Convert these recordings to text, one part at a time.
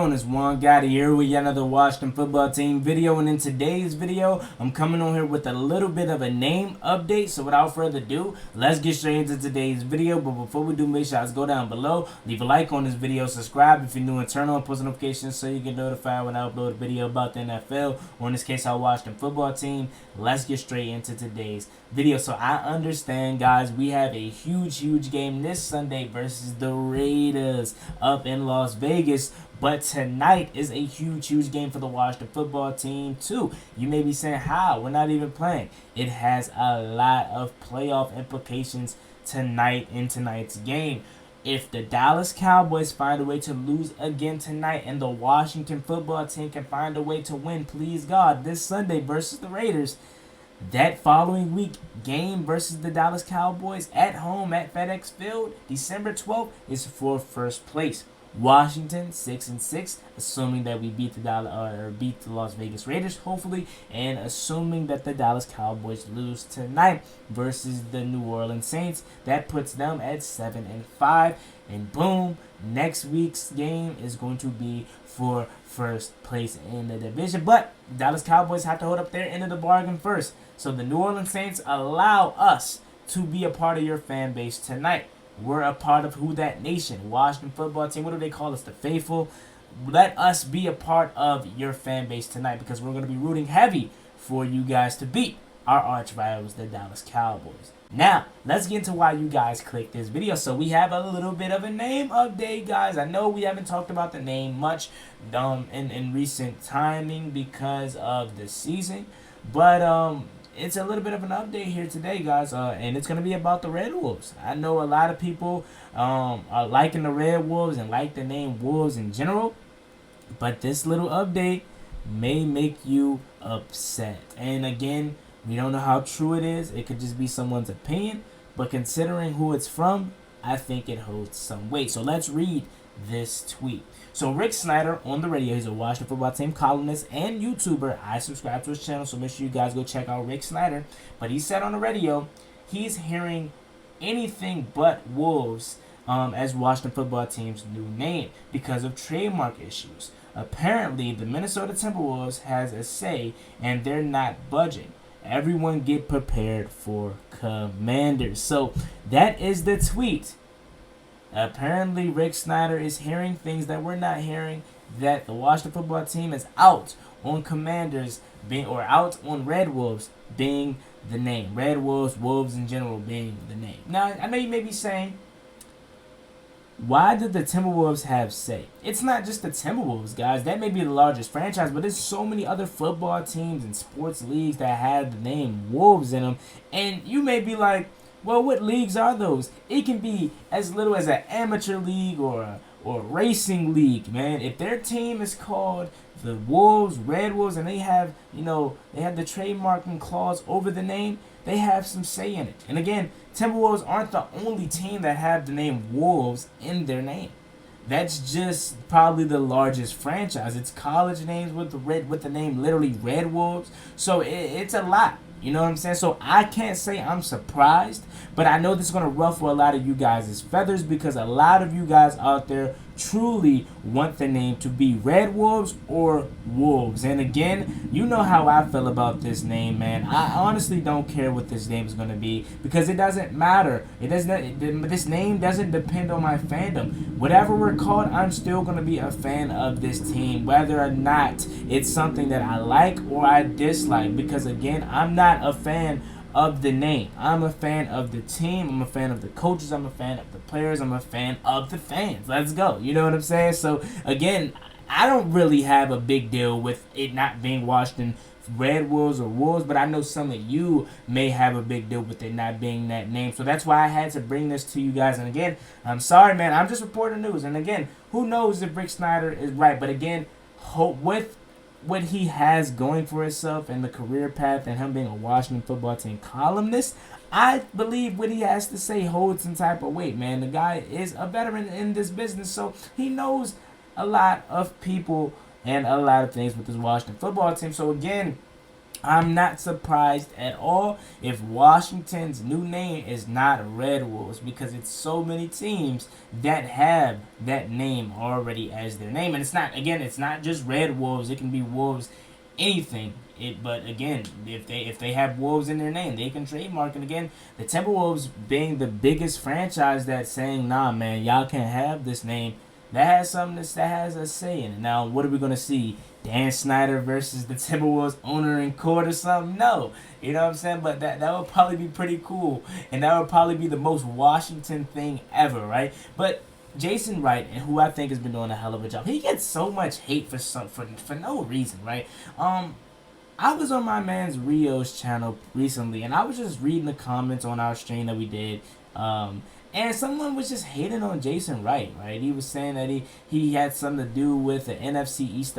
doing? It's Juan Gotti here with yet another Washington football team video, and in today's video, I'm coming on here with a little bit of a name update. So without further ado, let's get straight into today's video. But before we do, make sure you go down below, leave a like on this video, subscribe if you're new, and turn on post notifications so you get notified when I upload a video about the NFL, or in this case, our Washington football team. Let's get straight into today's video. So I understand, guys, we have a huge game this Sunday versus the Raiders up in Las Vegas, but tonight is a huge game for the Washington football team too. You may be saying, how? We're not even playing. It has a lot of playoff implications tonight in tonight's game. If the Dallas Cowboys find a way to lose again tonight and the Washington football team can find a way to win, please God, this Sunday versus the Raiders, that following week game versus the Dallas Cowboys at home at FedEx Field, December 12th, is for first place. Washington 6-6, assuming that we beat the Las Vegas Raiders, hopefully, and assuming that the Dallas Cowboys lose tonight versus the New Orleans Saints, that puts them at 7-5, and boom, next week's game is going to be for first place in the division. But Dallas Cowboys have to hold up their end of the bargain first. So the New Orleans Saints allow us to be a part of your fan base tonight. We're a part of Who Dat Nation, Washington football team. What do they call us? The faithful. Let us be a part of your fan base tonight, because we're going to be rooting heavy for you guys to beat our arch rivals, the Dallas Cowboys. Now, let's get into why you guys clicked this video. So we have a little bit of a name update, guys. I know we haven't talked about the name much in recent timing because of the season, but it's a little bit of an update here today, guys, and it's going to be about the Redwolves. I know a lot of people are liking the Redwolves and like the name Wolves in general, but this little update may make you upset. And again, we don't know how true it is. It could just be someone's opinion, but considering who it's from, I think it holds some weight. So let's read this tweet. So Rick Snyder on the radio, he's a Washington football team columnist and YouTuber. I subscribe to his channel, so make sure you guys go check out Rick Snyder. But he said on the radio, he's hearing anything but Wolves as Washington football team's new name because of trademark issues. Apparently, the Minnesota Timberwolves has a say, and they're not budging. Everyone get prepared for Commanders. So that is the tweet. Apparently, Rick Snyder is hearing things that we're not hearing, that the Washington football team is out on Commanders or out on Redwolves being the name. Redwolves, Wolves in general being the name. Now, I know you may be saying, why did the Timberwolves have say? It's not just the Timberwolves, guys. That may be the largest franchise, but there's so many other football teams and sports leagues that have the name Wolves in them. And you may be like, well, what leagues are those? It can be as little as an amateur league or a racing league, man. If their team is called the Wolves, Redwolves, and they have, they have the trademarking clause over the name, they have some say in it. And again, Timberwolves aren't the only team that have the name Wolves in their name. That's just probably the largest franchise. It's college names with the name literally Redwolves. So it's a lot. You know what I'm saying? So I can't say I'm surprised, but I know this is going to ruffle a lot of you guys' feathers, because a lot of you guys out there truly want the name to be Redwolves or Wolves. And again, you know how I feel about this name, man. I honestly don't care what this name is going to be, because it doesn't matter. This name doesn't depend on my fandom. Whatever we're called, I'm still going to be a fan of this team, whether or not it's something that I like or I dislike, because again, I'm not a fan of the name. I'm a fan of the team. I'm a fan of the coaches. I'm a fan of the players. I'm a fan of the fans. Let's go. You know what I'm saying? So again, I don't really have a big deal with it not being Washington Redwolves or Wolves, but I know some of you may have a big deal with it not being that name. So that's why I had to bring this to you guys. And again, I'm sorry, man. I'm just reporting news. And again, who knows if Rick Snyder is right? But again, with what he has going for himself and the career path and him being a Washington football team columnist, I believe what he has to say holds some type of weight, man. The guy is a veteran in this business, so he knows a lot of people and a lot of things with this Washington football team. So again, I'm not surprised at all if Washington's new name is not Redwolves, because it's so many teams that have that name already as their name. And it's not, again, it's not just Redwolves. It can be Wolves, anything. But again, if they have Wolves in their name, they can trademark it. Again, the Timberwolves being the biggest franchise that's saying, nah, man, y'all can't have this name. That has something that has a say in it. Now, what are we gonna see? Dan Snyder versus the Timberwolves owner in court or something? No, you know what I'm saying. But that would probably be pretty cool, and that would probably be the most Washington thing ever, right? But Jason Wright, who I think has been doing a hell of a job, he gets so much hate for no reason, right? I was on my man's Rio's channel recently, and I was just reading the comments on our stream that we did. And someone was just hating on Jason Wright, right? He was saying that he had something to do with the NFC East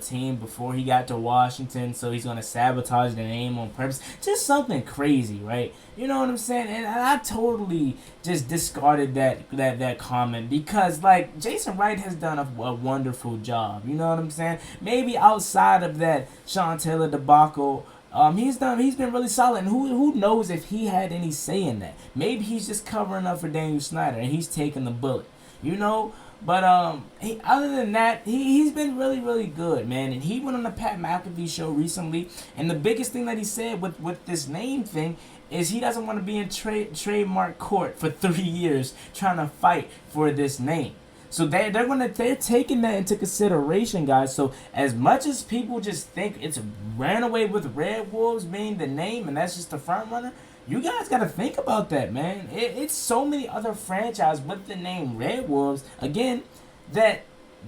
team before he got to Washington, so he's going to sabotage the name on purpose. Just something crazy, right? You know what I'm saying? And I totally just discarded that comment, because, like, Jason Wright has done a wonderful job. You know what I'm saying? Maybe outside of that Sean Taylor debacle, he's been really solid, and who knows if he had any say in that. Maybe he's just covering up for Daniel Snyder, and he's taking the bullet, you know. But other than that, he's been really, really good, man. And he went on the Pat McAfee show recently, and the biggest thing that he said with this name thing is he doesn't want to be in trademark court for 3 years trying to fight for this name. So they're taking that into consideration, guys. So as much as people just think it's ran away with Redwolves being the name and that's just the front runner, you guys got to think about that, man. It's so many other franchises with the name Redwolves, again, that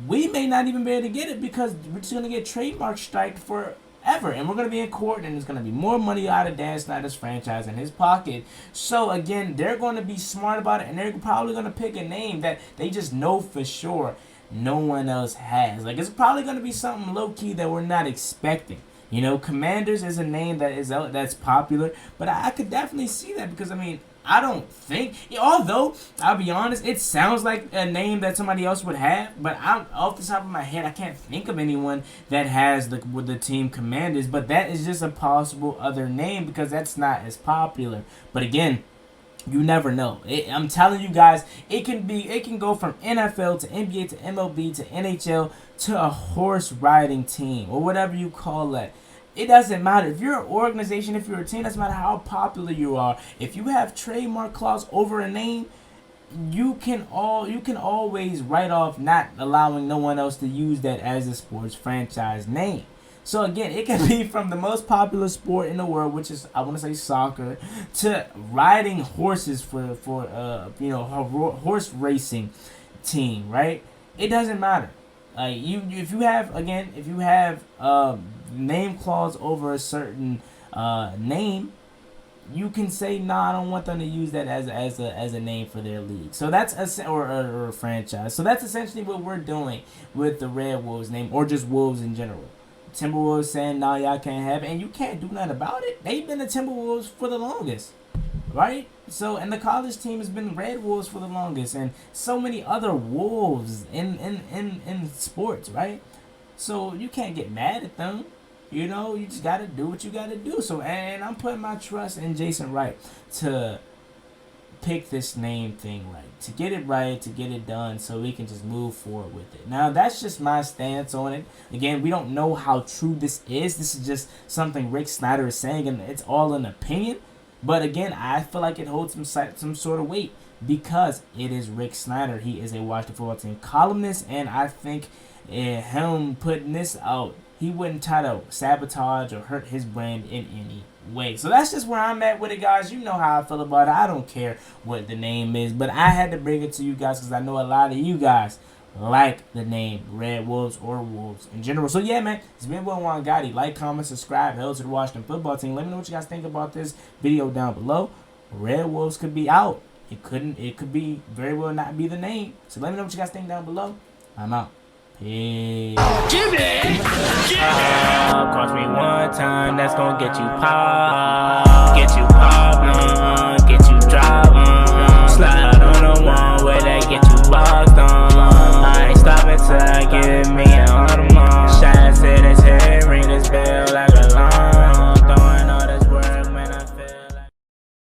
we may not even be able to get it, because we're just going to get trademark striked forever. And we're going to be in court, and there's going to be more money out of Dan Snyder's franchise in his pocket. So, again, they're going to be smart about it, and they're probably going to pick a name that they just know for sure no one else has. Like, it's probably going to be something low-key that we're not expecting. You know, Commanders is a name that's popular, but I could definitely see that, because, I mean, I don't think, although, I'll be honest, it sounds like a name that somebody else would have, but off the top of my head, I can't think of anyone that has with the team Commanders, but that is just a possible other name, because that's not as popular. But again, you never know. I'm telling you guys, it can go from NFL to NBA to MLB to NHL to a horse riding team, or whatever you call that. It doesn't matter. If you're an organization, if you're a team, doesn't matter how popular you are. If you have trademark clause over a name, you can always write off not allowing no one else to use that as a sports franchise name. So again, it can be from the most popular sport in the world, which is, I want to say, soccer, to riding horses for a horse racing team, right? It doesn't matter. If you have name clause over a certain name, you can say, nah, I don't want them to use that as a name for their league. So that's or a franchise. So that's essentially what we're doing with the Redwolves name, or just Wolves in general. Timberwolves saying, nah, y'all can't have it, and you can't do nothing about it. They've been the Timberwolves for the longest, right? So, and the college team has been Redwolves for the longest, and so many other wolves in sports, right? So you can't get mad at them. You know, you just got to do what you got to do. So, and I'm putting my trust in Jason Wright to pick this name thing right, to get it done, so we can just move forward with it. Now, that's just my stance on it. Again, we don't know how true this is. This is just something Rick Snyder is saying, and it's all an opinion. But again, I feel like it holds some sort of weight, because it is Rick Snyder. He is a Washington Football Team columnist, and I think him putting this out, he wouldn't try to sabotage or hurt his brand in any way. So that's just where I'm at with it, guys. You know how I feel about it. I don't care what the name is, but I had to bring it to you guys because I know a lot of you guys like the name Redwolves or Wolves in general. So yeah, man, it's been Juangotti. Like, comment, subscribe, hell to the Washington Football Team. Let me know what you guys think about this video down below. Redwolves could be out. It could be very well not be the name. So let me know what you guys think down below. I'm out. Peace. Cross me one time, that's gonna get you pop, get you poppin', get you droppin', slide on the one where they get you boxed on.